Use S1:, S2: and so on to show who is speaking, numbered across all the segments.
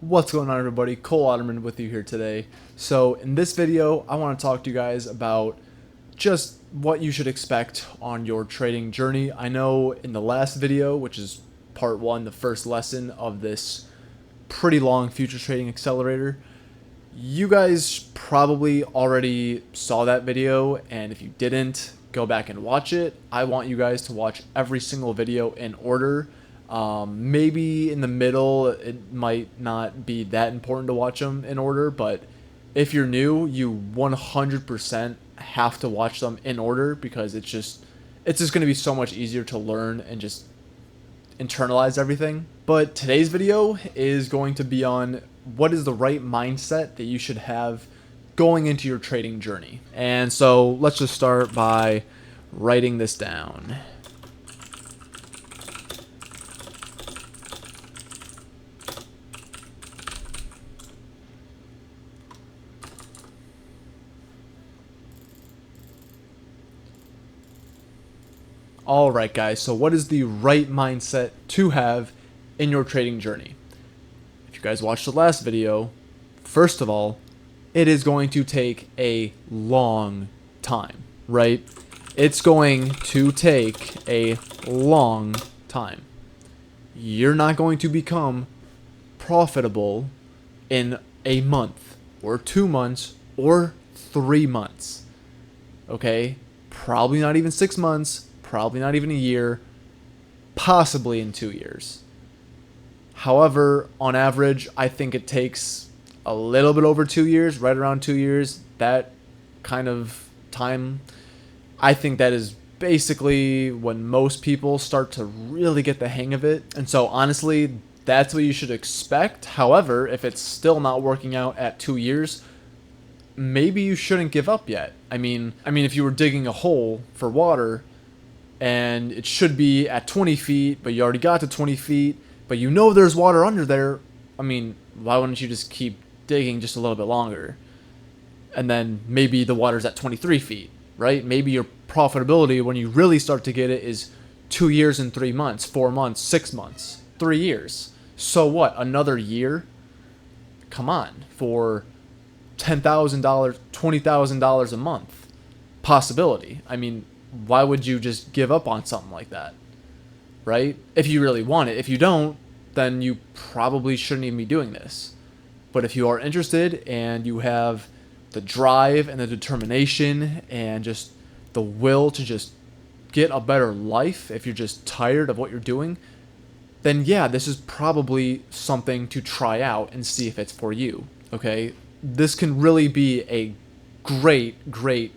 S1: What's going on, everybody? Cole Auterman with you here today. So in this video, I want to talk to you guys about just what you should expect on your trading journey. I know in the last video, which is part one, the first lesson of this pretty long future trading accelerator, you guys probably already saw that video, and if you didn't, go back and watch it. I want you guys to watch every single video in order. Maybe in the middle, it might not be that important to watch them in order, but if you're new, you 100% have to watch them in order because it's just going to be so much easier to learn and just internalize everything. But today's video is going to be on what is the right mindset that you should have going into your trading journey. And so let's just start by writing this down. Alright guys, so what is the right mindset to have in your trading journey? If you guys watched the last video, first of all, it is going to take a long time, right? It's going to take a long time. You're not going to become profitable in a month or 2 months or 3 months. Okay? Probably not even 6 months. Probably not even a year, possibly in 2 years. However, on average, I think it takes a little bit over 2 years, right around 2 years. That kind of time, I think that is basically when most people start to really get the hang of it. And so honestly, that's what you should expect. However, if it's still not working out at 2 years, maybe you shouldn't give up yet. I mean, if you were digging a hole for water, and it should be at 20 feet, but you already got to 20 feet, but you know there's water under there, I mean, why wouldn't you just keep digging just a little bit longer? And then maybe the water's at 23 feet, right? Maybe your profitability, when you really start to get it, is 2 years and 3 months, 4 months, 6 months, 3 years. So what, another year? Come on, for $10,000, $20,000 a month possibility. I mean, why would you just give up on something like that, right? If you really want it. If you don't, then you probably shouldn't even be doing this. But if you are interested and you have the drive and the determination and just the will to just get a better life, if you're just tired of what you're doing, then yeah, this is probably something to try out and see if it's for you, okay? This can really be a great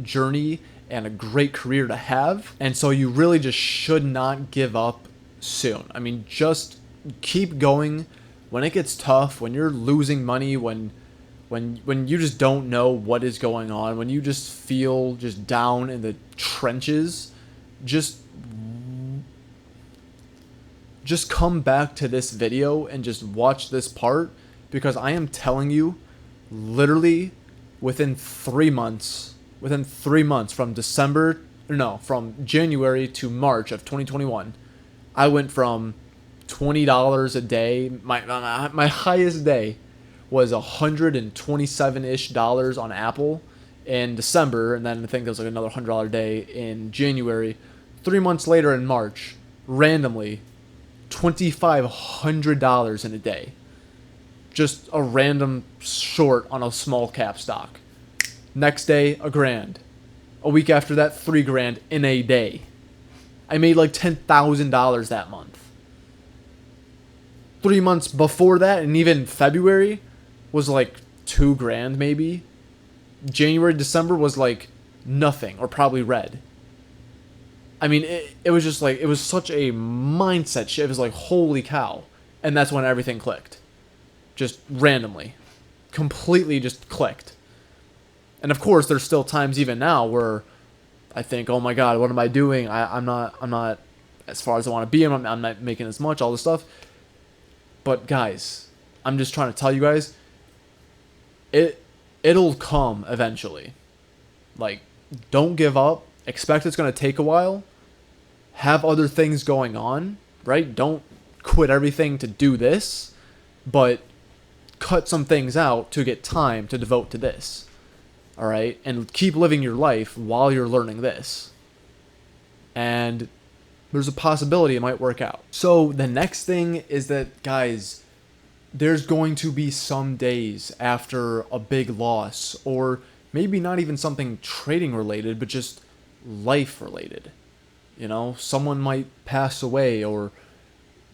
S1: journey and a great career to have. And so you really just should not give up soon. I mean, just keep going when it gets tough, when you're losing money, when you just don't know what is going on, when you just feel just down in the trenches, just come back to this video and just watch this part, because I am telling you, literally within 3 months, from January to March of 2021, I went from $20 a day. My highest day was $127-ish on Apple in December, and then I think there was like another $100 day in January. 3 months later in March, randomly, $2,500 in a day. Just a random short on a small cap stock. Next day, $1,000. A week after that, $3,000 in a day. I made like $10,000 that month. 3 months before that, and even February, was like $2,000 maybe. January, December was like nothing, or probably red. I mean, it was just like, it was such a mindset shift. It was like, holy cow. And that's when everything clicked. Just randomly. Completely just clicked. And of course, there's still times even now where I think, oh my God, what am I doing? I'm not as far as I want to be. I'm not making as much, all this stuff. But guys, I'm just trying to tell you guys, it'll come eventually. Like, don't give up. Expect it's going to take a while. Have other things going on, right? Don't quit everything to do this, but cut some things out to get time to devote to this. All right? And keep living your life while you're learning this. And there's a possibility it might work out. So the next thing is that, guys, there's going to be some days after a big loss, or maybe not even something trading related, but just life related. You know, someone might pass away, or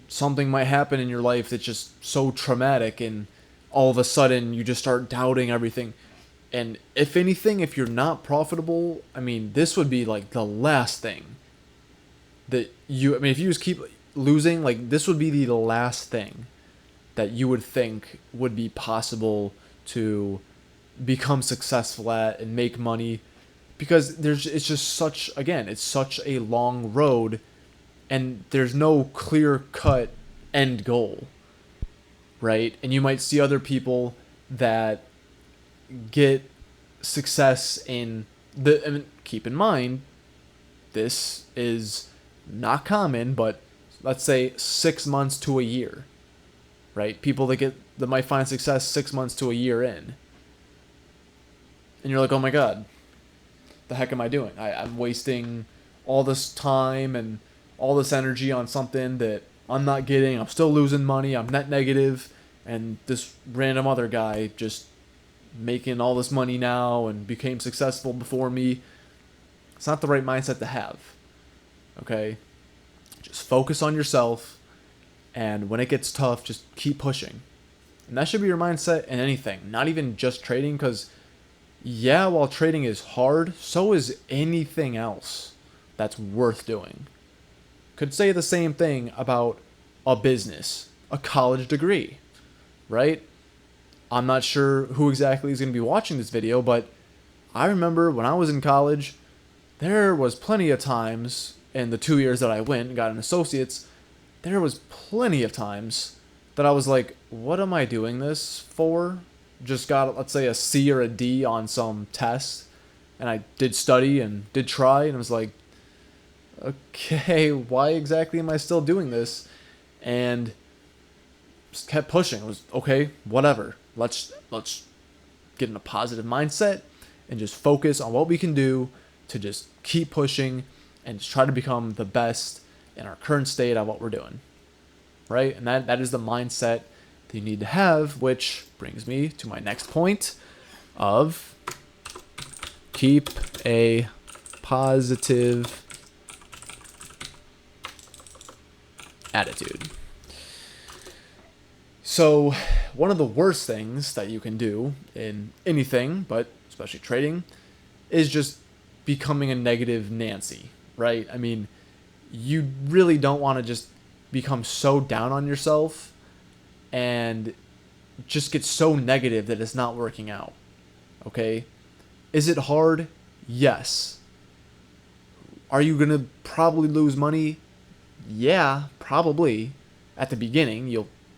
S1: something might happen in your life that's just so traumatic, and all of a sudden you just start doubting everything. And if anything, if you're not profitable, I mean, this would be like the last thing that you, I mean, if you just keep losing, like, this would be the last thing that you would think would be possible to become successful at and make money, because it's just such, again, it's such a long road, and there's no clear cut end goal, right? And you might see other people that get success in I mean, keep in mind, this is not common, but let's say 6 months to a year. Right? People that might find success 6 months to a year in. And you're like, oh my God, the heck am I doing? I'm wasting all this time and all this energy on something that I'm not getting. I'm still losing money. I'm net negative. And this random other guy just making all this money now and became successful before me. It's not the right mindset to have. Okay? Just focus on yourself. And when it gets tough, just keep pushing. And that should be your mindset in anything, not even just trading, because, yeah, while trading is hard, so is anything else that's worth doing. Could say the same thing about a business, a college degree, right? I'm not sure who exactly is going to be watching this video, but I remember when I was in college, there was plenty of times in the 2 years that I went and got an associate's, there was plenty of times that I was like, what am I doing this for? Just got, let's say, a C or a D on some test, and I did study and did try, and I was like, okay, why exactly am I still doing this? And just kept pushing. It was, okay, whatever. Let's get in a positive mindset and just focus on what we can do to just keep pushing and just try to become the best in our current state of what we're doing, right? And that is the mindset that you need to have, which brings me to my next point of keep a positive attitude. So one of the worst things that you can do in anything, but especially trading, is just becoming a negative Nancy, right? I mean, you really don't want to just become so down on yourself and just get so negative that it's not working out. Okay? Is it hard? Yes. Are you going to probably lose money? Yeah, probably. At the beginning,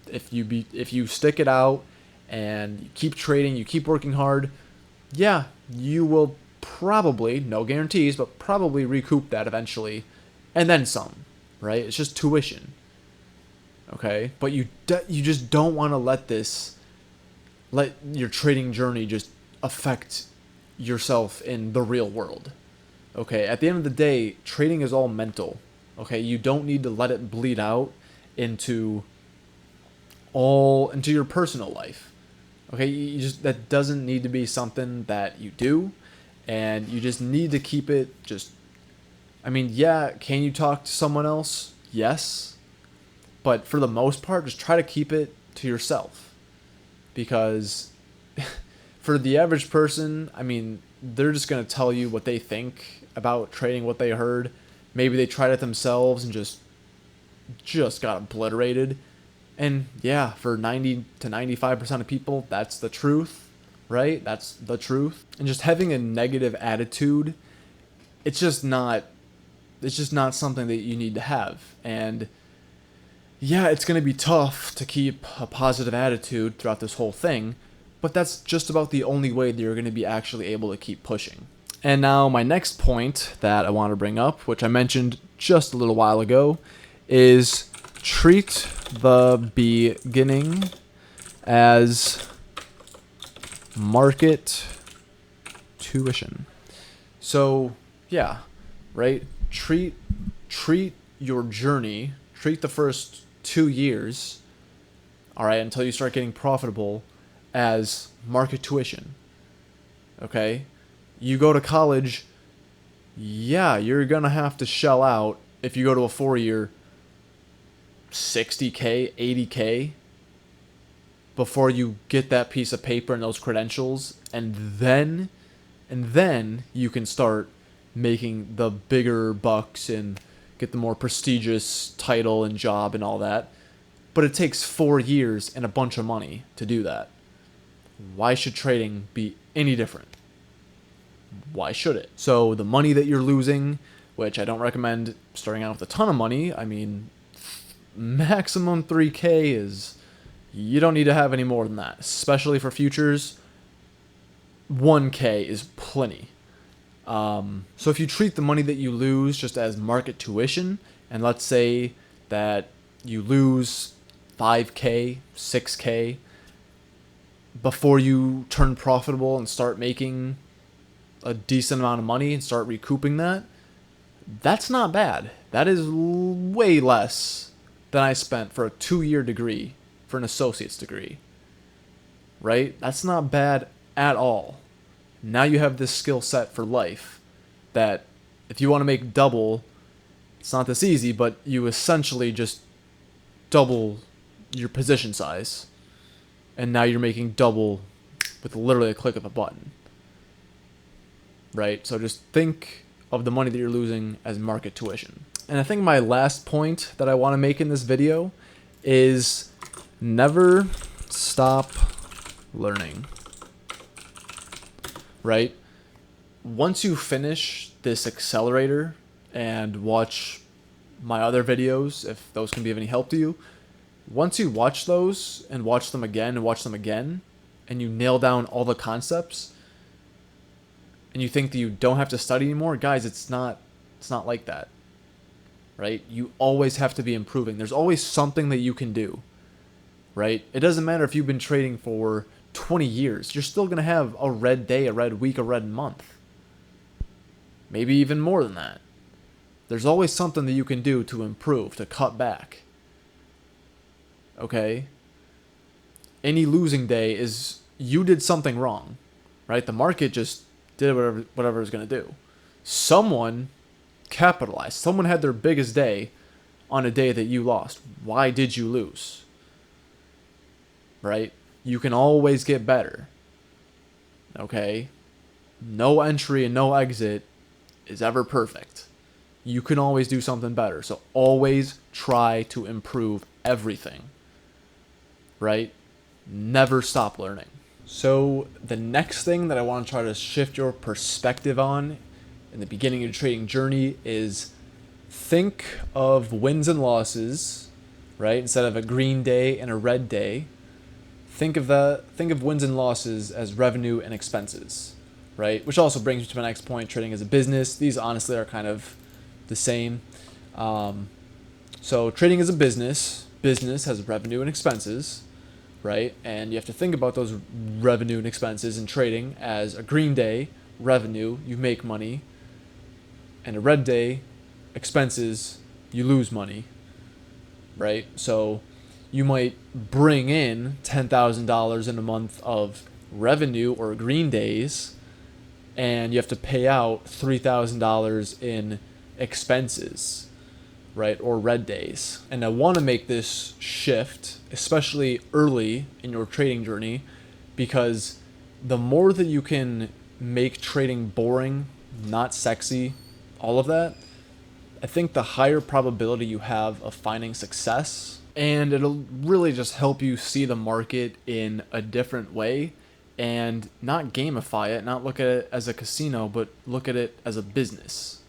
S1: if you stick it out and you keep trading, you keep working hard, yeah, you will probably, no guarantees, but probably recoup that eventually. And then some, right? It's just tuition, okay? But you just don't want to let your trading journey just affect yourself in the real world, okay? At the end of the day, trading is all mental, okay? You don't need to let it bleed out into your personal life, okay? That doesn't need to be something that you do, and you just need to keep it just. I mean, yeah, can you talk to someone else? Yes. But for the most part, just try to keep it to yourself. Because for the average person, I mean, they're just going to tell you what they think about trading, what they heard. Maybe they tried it themselves and just got obliterated. And yeah, for 90 to 95% of people, that's the truth, right? That's the truth. And just having a negative attitude, it's just not something that you need to have. And yeah, it's going to be tough to keep a positive attitude throughout this whole thing, but that's just about the only way that you're going to be actually able to keep pushing. And now my next point that I want to bring up, which I mentioned just a little while ago, is treat the beginning as market tuition. So, yeah, right? Treat your journey, treat the first 2 years, all right, until you start getting profitable as market tuition. Okay? You go to college, yeah, you're going to have to shell out if you go to a 4-year $60K, $80K before you get that piece of paper and those credentials, and then you can start making the bigger bucks and get the more prestigious title and job and all that. But it takes 4 years and a bunch of money to do that. Why should trading be any different? Why should it? So the money that you're losing, which I don't recommend starting out with a ton of money. I mean, maximum 3K is, you don't need to have any more than that, especially for futures. 1K is plenty. So if you treat the money that you lose just as market tuition, and let's say that you lose 5K, 6K before you turn profitable and start making a decent amount of money and start recouping that, that's not bad. That is way less than I spent for a 2-year degree, for an associate's degree. Right? That's not bad at all. Now you have this skill set for life that if you want to make double, it's not this easy, but you essentially just double your position size. And now you're making double with literally a click of a button. Right? So just think of the money that you're losing as market tuition. And I think my last point that I want to make in this video is never stop learning. Right? Once you finish this Accelerator and watch my other videos, if those can be of any help to you, once you watch those and watch them again and watch them again, and you nail down all the concepts, and you think that you don't have to study anymore, guys, it's not like that. Right? You always have to be improving. There's always something that you can do. Right? It doesn't matter if you've been trading for 20 years. You're still going to have a red day, a red week, a red month. Maybe even more than that. There's always something that you can do to improve, to cut back. Okay? Any losing day is you did something wrong. Right? The market just did whatever it was going to do. Someone capitalized. Someone had their biggest day on a day that you lost. Why did you lose? Right? You can always get better. Okay? No entry and no exit is ever perfect. You can always do something better. So always try to improve everything. Right? Never stop learning. So the next thing that I want to try to shift your perspective on in the beginning of your trading journey is think of wins and losses, right? Instead of a green day and a red day, think of wins and losses as revenue and expenses, right? Which also brings me to my next point, trading as a business. These honestly are kind of the same. So trading as a business has revenue and expenses, right? And you have to think about those revenue and expenses in trading as a green day, revenue, you make money, and a red day, expenses, you lose money, right? So you might bring in $10,000 in a month of revenue or green days, and you have to pay out $3,000 in expenses, right? Or red days. And I want to make this shift, especially early in your trading journey, because the more that you can make trading boring, not sexy, all of that, I think the higher probability you have of finding success. And it'll really just help you see the market in a different way and not gamify it, not look at it as a casino, but look at it as a business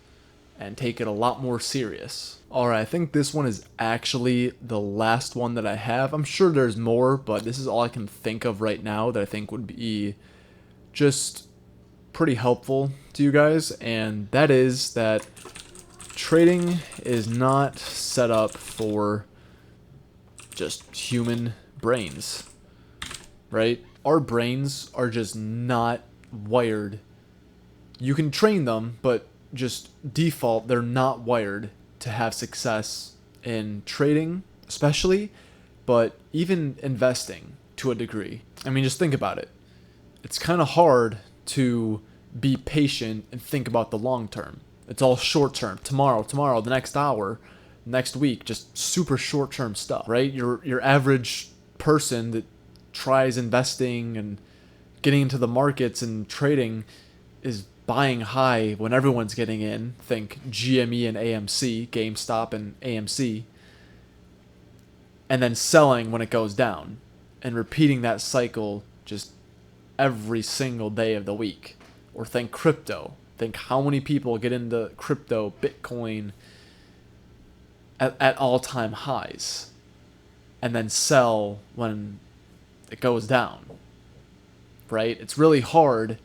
S1: and take it a lot more serious. Alright, I think this one is actually the last one that I have. I'm sure there's more, but this is all I can think of right now that I think would be just pretty helpful to you guys, and that is that trading is not set up for just human brains. right? Our brains are just not wired. You can train them, but just default, they're not wired to have success in trading, especially, but even investing to a degree. I mean, just think about it. It's kind of hard to be patient and think about the long term. It's all short term. Tomorrow, the next hour, next week, just super short term stuff, right? Your average person that tries investing and getting into the markets and trading is buying high when everyone's getting in. Think GME and AMC, GameStop and AMC, and then selling when it goes down and repeating that cycle just every single day of the week. Or think crypto. Think how many people get into crypto, Bitcoin at all-time highs and then sell when it goes down, right? It's really hard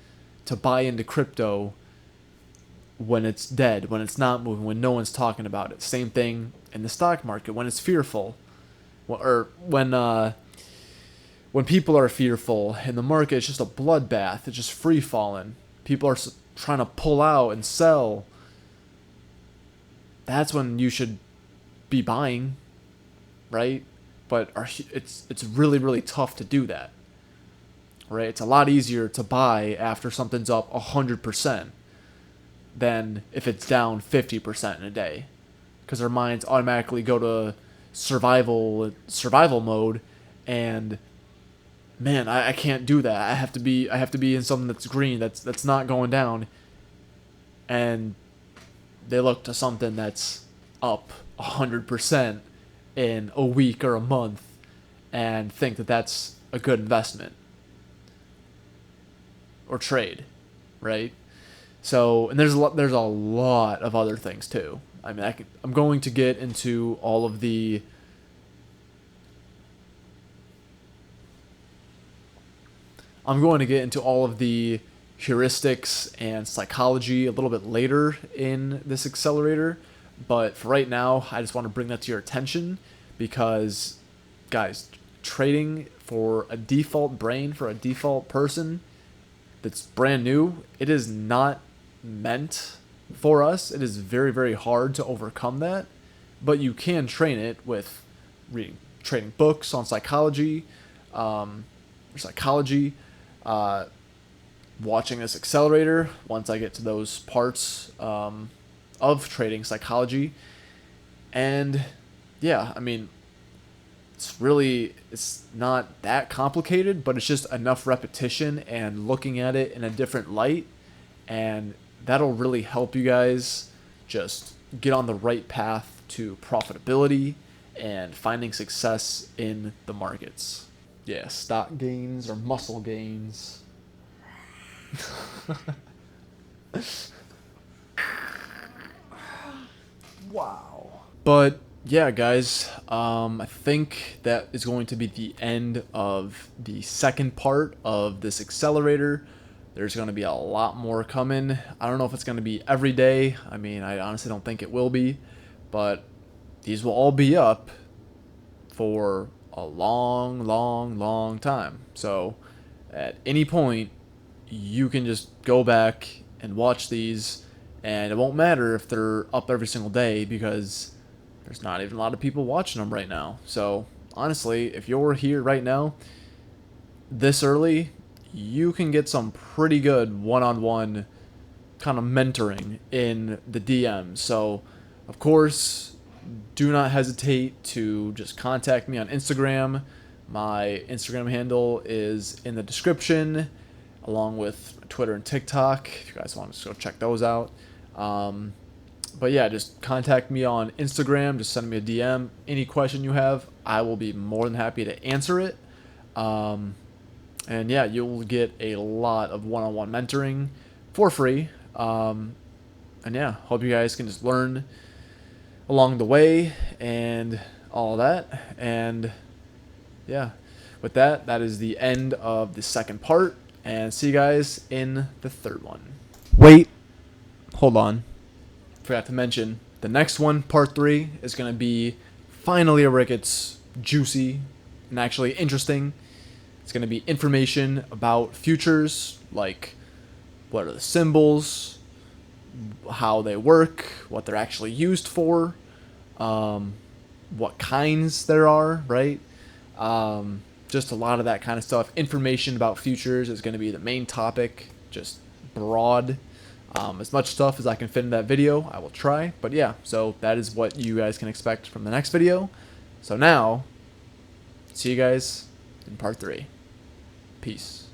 S1: to buy into crypto when it's dead, when it's not moving, when no one's talking about it. Same thing in the stock market, when it's fearful, or when people are fearful in the market, it's just a bloodbath. It's just free falling. People are trying to pull out and sell. That's when you should be buying, right? But it's really, really tough to do that, right? It's a lot easier to buy after something's up 100% than if it's down 50% in a day, because our minds automatically go to survival mode, and man, I can't do that. I have to be in something that's green, that's not going down, and they look to something that's up 100% in a week or a month and think that that's a good investment or trade, right? So, and there's a lot of other things too. I mean, I'm going to get into all of the heuristics and psychology a little bit later in this accelerator, but for right now, I just want to bring that to your attention because, guys, trading for a default brain, for a default person that's brand new, it is not meant for us. It is very, very hard to overcome that, but you can train it with trading books on psychology, watching this accelerator once I get to those parts of trading psychology. And yeah, I mean, it's not that complicated, but it's just enough repetition and looking at it in a different light, and that'll really help you guys just get on the right path to profitability and finding success in the markets. Yeah, stock gains or muscle gains. Wow. But yeah, guys, I think that is going to be the end of the second part of this accelerator. There's going to be a lot more coming. I don't know if it's going to be every day. I mean, I honestly don't think it will be, but these will all be up for a long, long, long time. So at any point, you can just go back and watch these, and it won't matter if they're up every single day because there's not even a lot of people watching them right now. So honestly, if you're here right now this early, you can get some pretty good one-on-one kind of mentoring in the DMs. So of course, do not hesitate to just contact me on Instagram. My Instagram handle is in the description, along with Twitter and TikTok, if you guys want to go check those out. But yeah, just contact me on Instagram. Just send me a DM. Any question you have, I will be more than happy to answer it. And yeah, you'll get a lot of one-on-one mentoring for free. And yeah, hope you guys can just learn along the way and all that. And yeah, with that, that is the end of the second part. And see you guys in the third one. Wait, hold on. Forgot to mention, the next one, part 3, is going to be finally where it gets juicy and actually interesting. It's going to be information about futures, like what are the symbols, how they work, what they're actually used for, what kinds there are, right? Just a lot of that kind of stuff. Information about futures is going to be the main topic, just broad. As much stuff as I can fit in that video, I will try. But yeah, so that is what you guys can expect from the next video. So now, see you guys in part 3. Peace.